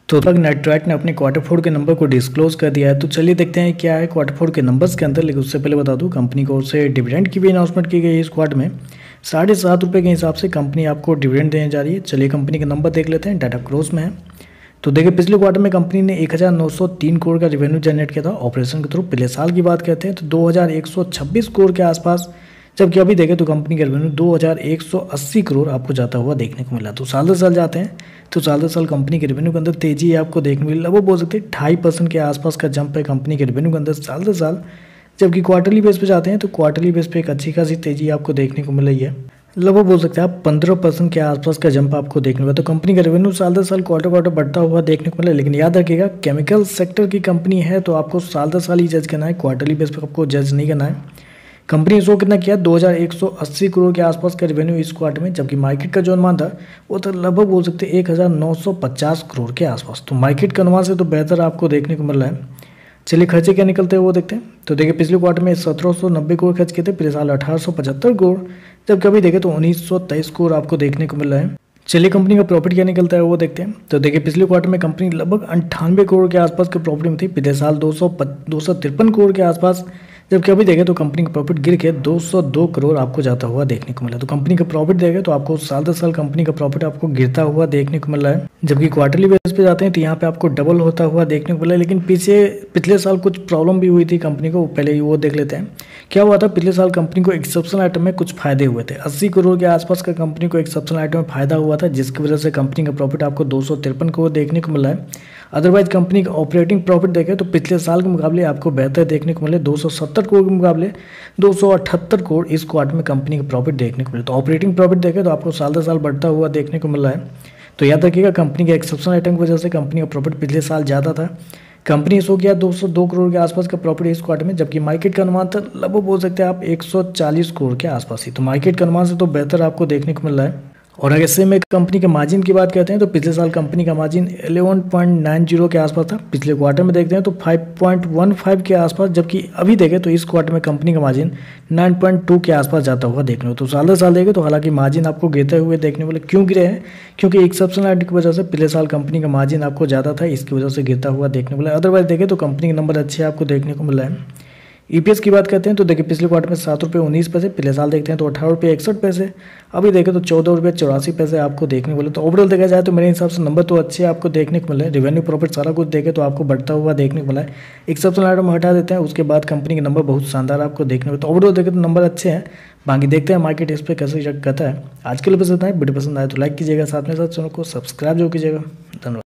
तो तक नेटवर्क ने अपने क्वार्टर फोर के नंबर को डिस्क्लोज कर दिया है। तो चलिए देखते हैं क्या है क्वार्टर फोर के नंबर्स के अंदर। लेकिन उससे पहले बता दूं, कंपनी की ओर से डिविडेंड की भी अनाउंसमेंट की गई है। इस क्वार्टर में ₹7.5 के हिसाब से कंपनी आपको डिविडेंड देने जा रही है। चलिए कंपनी का नंबर देख लेते हैं, डाटा क्लोज में है। तो देखिए पिछले क्वार्टर में कंपनी ने 1903 करोड़ का रेवेन्यू जनरेट किया था ऑपरेशन के थ्रू। पिछले साल की बात करते हैं तो 2126 करोड़ के आसपास, जबकि अभी देखें तो कंपनी का रेवेन्यू 2180 करोड़ आपको जाता हुआ देखने को मिला। तो साल दर साल जाते हैं तो साल दर साल कंपनी के रेवेन्यू के अंदर तेजी आपको देखने को मिली। लगभग बोल सकते हैं 2.5% के आसपास का जंप है कंपनी के रेवेन्यू के अंदर साल दर साल। जबकि क्वार्टरली बेस पे जाते हैं तो क्वार्टरली बेस पे एक अच्छी खासी तेजी आपको देखने को मिल रही है। लगभग बोल सकते हैं आप 15% के आसपास का जंप आपको देखने को मिला। तो कंपनी का रेवेन्यू साल दर साल क्वार्टर क्वार्टर बढ़ता हुआ देखने को मिला। लेकिन याद रखिएगा, केमिकल सेक्टर की कंपनी है तो आपको साल दर साल ही जज करना है, क्वार्टरली बेस पर आपको जज नहीं करना है। कंपनी शो कितना किया, 2180 करोड़ के आसपास का रेवेन्यू इस क्वार्टर में, जबकि मार्केट का जो अनुमान था वो तो लगभग बोल सकते हैं 1950 करोड़ के आसपास। तो मार्केट के अनुमान से तो बेहतर आपको देखने को मिल रहा है। चलिए खर्चे क्या निकलते हैं वो देखते हैं। तो देखिए पिछले क्वार्टर में 1790 करोड़ खर्च किए थे, पिछले साल 1875 करोड़, जब कभी देखें तो 1923 करोड़ आपको देखने को मिल रहा है। चलिए कंपनी का प्रॉफिट क्या निकलता है वो देखते हैं। तो देखिए पिछले क्वार्टर में कंपनी लगभग 98 करोड़ के आसपास के प्रॉफिट में थी, पिछले साल 253 करोड़ के आसपास, जबकि अभी देखें तो कंपनी का प्रॉफिट गिर के 202 करोड़ आपको जाता हुआ देखने को मिला। तो कंपनी का प्रॉफिट देखें तो आपको साल दर साल कंपनी का प्रॉफिट आपको गिरता हुआ देखने को मिल रहा है। जबकि क्वार्टरली बेस पे जाते हैं तो यहाँ पे आपको डबल होता हुआ देखने को मिला है। लेकिन पिछले साल कुछ प्रॉब्लम भी हुई थी कंपनी को, पहले ही वो देख लेते हैं क्या हुआ था। पिछले साल कंपनी को एक्सेप्शनल आइटम में कुछ फायदे हुए थे, 80 करोड़ के आसपास का कंपनी को एक्सेप्शनल आइटम में फायदा हुआ था, जिसकी वजह से कंपनी का प्रॉफिट आपको 253 करोड़ देखने को मिला है। अदरवाइज कंपनी का ऑपरेटिंग प्रॉफिट देखें तो पिछले साल के मुकाबले आपको बेहतर देखने को मिले, 270 करोड़ के मुकाबले 278 करोड़ इस क्वार्टर में कंपनी का प्रॉफिट देखने को मिले। तो ऑपरेटिंग प्रॉफिट देखें तो आपको साल दर साल बढ़ता हुआ देखने को मिल रहा है। तो याद रखिएगा, कंपनी के एक्सेप्शनल आइटम की वजह से कंपनी का प्रॉफिट पिछले साल ज़्यादा था। कंपनी शो किया 202 करोड़ के आसपास का प्रॉफिट इस क्वार्टर में, जबकि मार्केट का अनुमान था लगभग बोल सकते हैं आप 140 करोड़ के आसपास ही। तो मार्केट का अनुमान से तो बेहतर आपको देखने को मिल रहा है। और अगर से में कंपनी के मार्जिन की बात करते हैं तो पिछले साल कंपनी का मार्जिन 11.90 के आसपास था, पिछले क्वार्टर में देखते हैं तो 5.15 के आसपास, जबकि अभी देखें तो इस क्वार्टर में कंपनी का मार्जिन 9.2 के आसपास जाता हुआ देखने को। तो साल दर साल देखें तो हालांकि मार्जिन आपको गिरते हुए देखने वाले क्यों गिरे हैं, क्योंकि एक्सेप्शनल आइटम की वजह से पिछले साल कंपनी का मार्जिन आपको ज़्यादा था, इसकी वजह से गिरता हुआ देखने वाला। अदरवाइज देखें तो कंपनी के नंबर अच्छे आपको देखने को मिल रहा है। ईपीएस की बात करते हैं तो देखिए पिछले क्वार्टर में ₹7.19, पिछले साल देखते हैं तो ₹18.61, अभी देखें तो ₹14.84 आपको देखने को मिले। तो ओवरऑल देखा जाए तो मेरे हिसाब से नंबर तो अच्छे आपको देखने को मिले। रेवेन्यू प्रॉफिट सारा कुछ देखें तो आपको बढ़ता हुआ देखने को मिला है। एक्सेप्शनल आइटम हटा देते हैं, उसके बाद कंपनी के नंबर बहुत शानदार आपको देखने को मिले। तो ओवरऑल देखें तो नंबर अच्छे हैं। बाकी देखते हैं मार्केट इस पर कैसे रिएक्ट करता है। आज के लिए बस इतना है। वीडियो पसंद आए तो लाइक कीजिएगा, साथ में साथ चैनल को सब्सक्राइब जो कीजिएगा। धन्यवाद।